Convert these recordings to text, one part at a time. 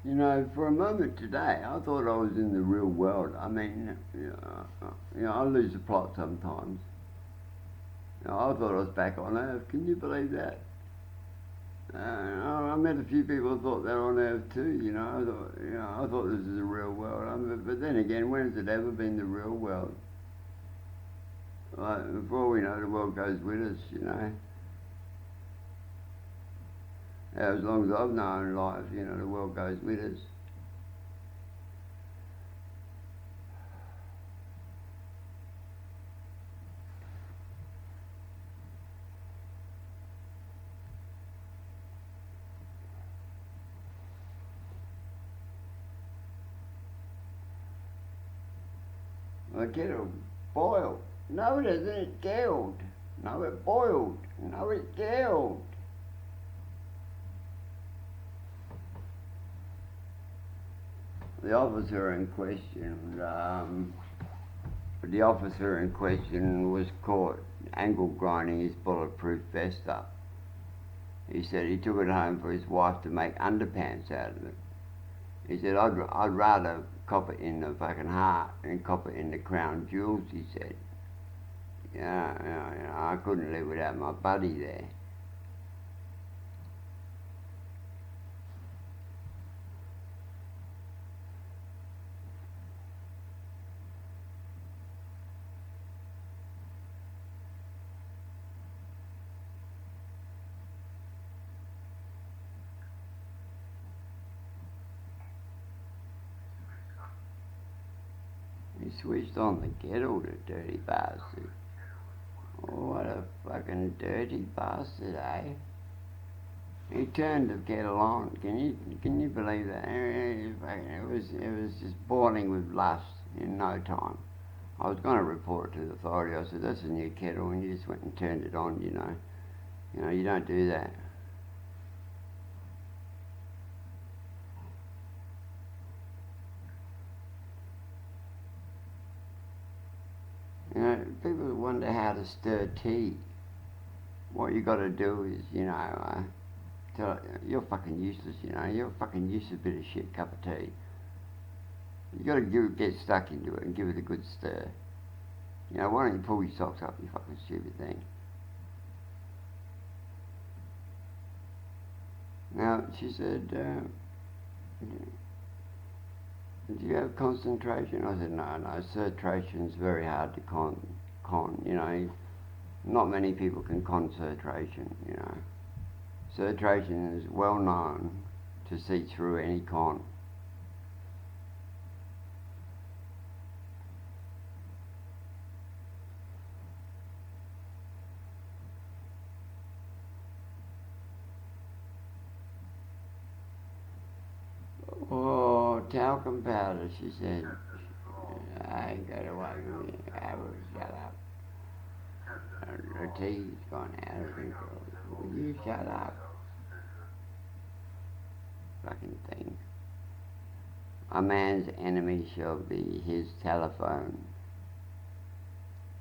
You know, for a moment today, I thought I was in the real world. I mean, I lose the plot sometimes. I thought I was back on Earth. Can you believe that? I met a few people who thought they were on Earth too. I thought this is the real world. But then again, when has it ever been the real world? Like, for all we know, the world goes with us. As long as I've known life, the world goes with us. I get it boiled. No, it isn't. It gelled. No, it boiled. No, it gelled. The officer in question, was caught angle grinding his bulletproof vest up. He said he took it home for his wife to make underpants out of it. He said, I'd rather cop it in the fucking heart than cop it in the crown jewels, he said. I couldn't live without my buddy there. He switched on the kettle, the dirty bastard. Oh, what a fucking dirty bastard, eh? He turned the kettle on. Can you believe that? It was just boiling with lust in no time. I was going to report it to the authority. I said, that's a new kettle, and you just went and turned it on. You don't do that. People wonder how to stir tea. What you got to do is, you're fucking useless. You're a fucking useless bit of shit cup of tea. You got to get stuck into it and give it a good stir. Why don't you pull your socks up, you fucking stupid thing? Now, she said, do you have concentration? I said, no, concentration's very hard to con. Not many people can concentration. Concentration is well known to see through any con. Oh, talcum powder, she said. I ain't got away with me. I will shut up. Her tea's gone out of control. Will you shut up? Fucking thing. A man's enemy shall be his telephone.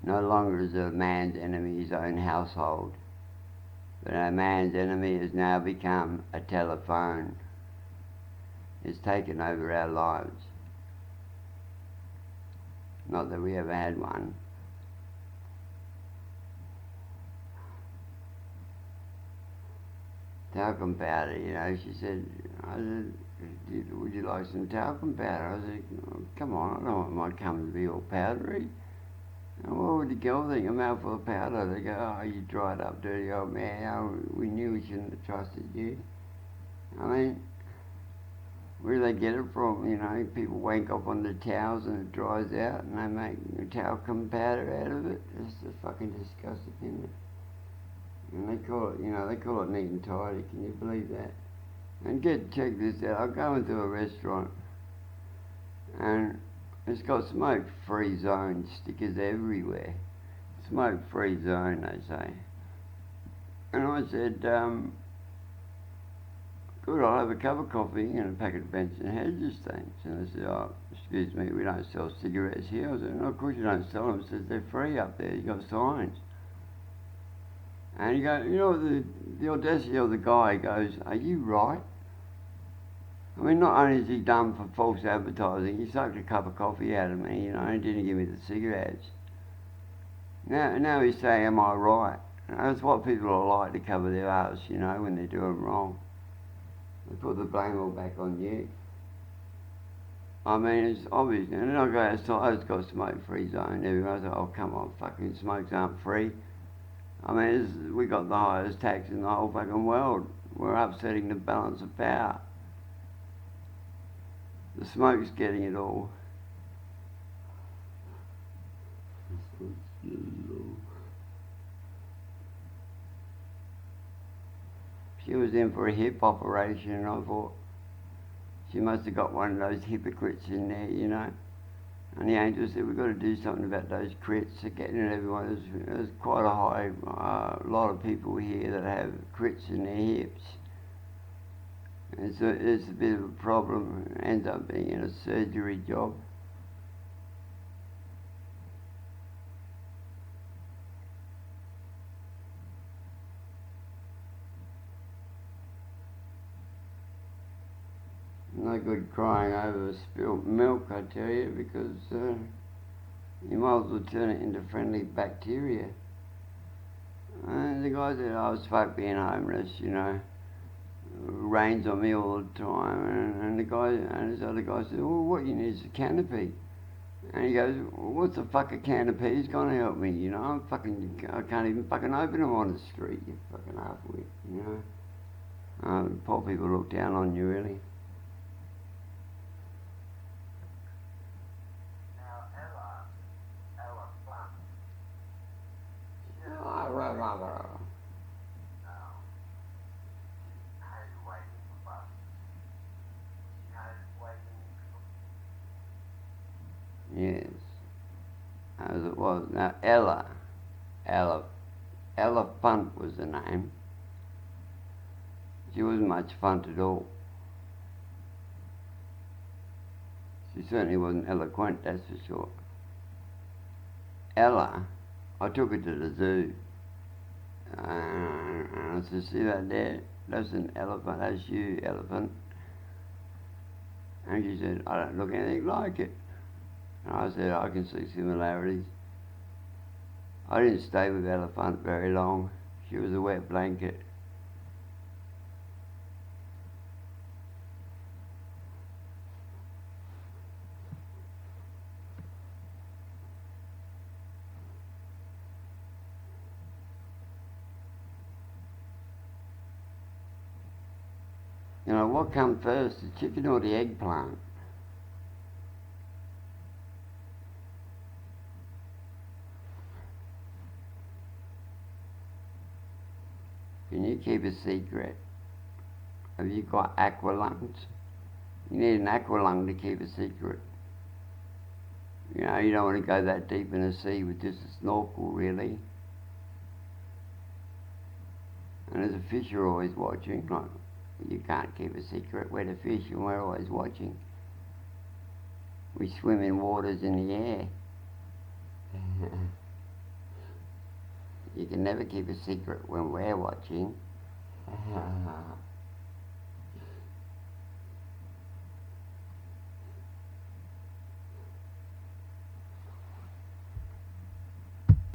No longer is a man's enemy his own household, but a man's enemy has now become a telephone. It's taken over our lives. Not that we ever had one. Talcum powder, she said, would you like some talcum powder? I said, oh, come on, I don't want my cum to be all powdery. And what would the girl think? A mouthful of powder. They go, oh, you dried up dirty old man. Oh, we knew we shouldn't have trusted you. I mean, where do they get it from? People wank up on the towels and it dries out and they make talcum powder out of it. It's just fucking disgusting, isn't it? And they call it neat and tidy. Can you believe that? And check this out. I go into a restaurant and it's got smoke-free zone stickers everywhere. Smoke-free zone, they say. And I said, good, I'll have a cup of coffee and a packet of Benson Hedges things. And they said, oh, excuse me, we don't sell cigarettes here. I said, no, of course you don't sell them. It says they're free up there. You've got signs. And the audacity of the guy goes, are you right? I mean, not only is he done for false advertising, he sucked a cup of coffee out of me, you know, and didn't give me the cigarettes. Now he's saying, am I right? And that's what people are like to cover their arse, you know, when they're doing wrong. They put the blame all back on you. I mean, it's obvious. And then I go outside, it's got a smoke-free zone. Everyone's like, oh, come on, fucking smokes aren't free. I mean, we got the highest tax in the whole fucking world. We're upsetting the balance of power. The smoke's getting it all. She was in for a hip operation, and I thought she must have got one of those hypocrites in there, you know. And the angel said, we've got to do something about those crits. They're getting at everyone. There's quite a high lot of people here that have crits in their hips. It's a bit of a problem. It ends up being a surgery job. No good crying over spilt milk, I tell you, because you might as well turn it into friendly bacteria. And the guy said, oh, it's fuck being homeless, you know. Rains on me all the time. And this other guy said, well, what you need is a canopy. And he goes, well, what's the fuck a canopy? It's gonna help me, you know. I can't even fucking open them on the street, you fucking half-wit, you know. Poor people look down on you, really. Yes, as it was. Now, Ella Funt was the name. She wasn't much fun at all. She certainly wasn't eloquent, that's for sure. Ella, I took her to the zoo. And I said, see that there? That's an elephant, that's you, elephant. And she said, I don't look anything like it. And I said, I can see similarities. I didn't stay with Elephant very long. She was a wet blanket. You know, what come first, the chicken or the eggplant? Can you keep a secret? Have you got aqua lungs? You need an aqua lung to keep a secret. You know, you don't want to go that deep in the sea with just a snorkel, really. And as a fish, you're always watching. Like, you can't keep a secret. We're the fish and we're always watching. We swim in waters in the air. You can never keep a secret when we're watching.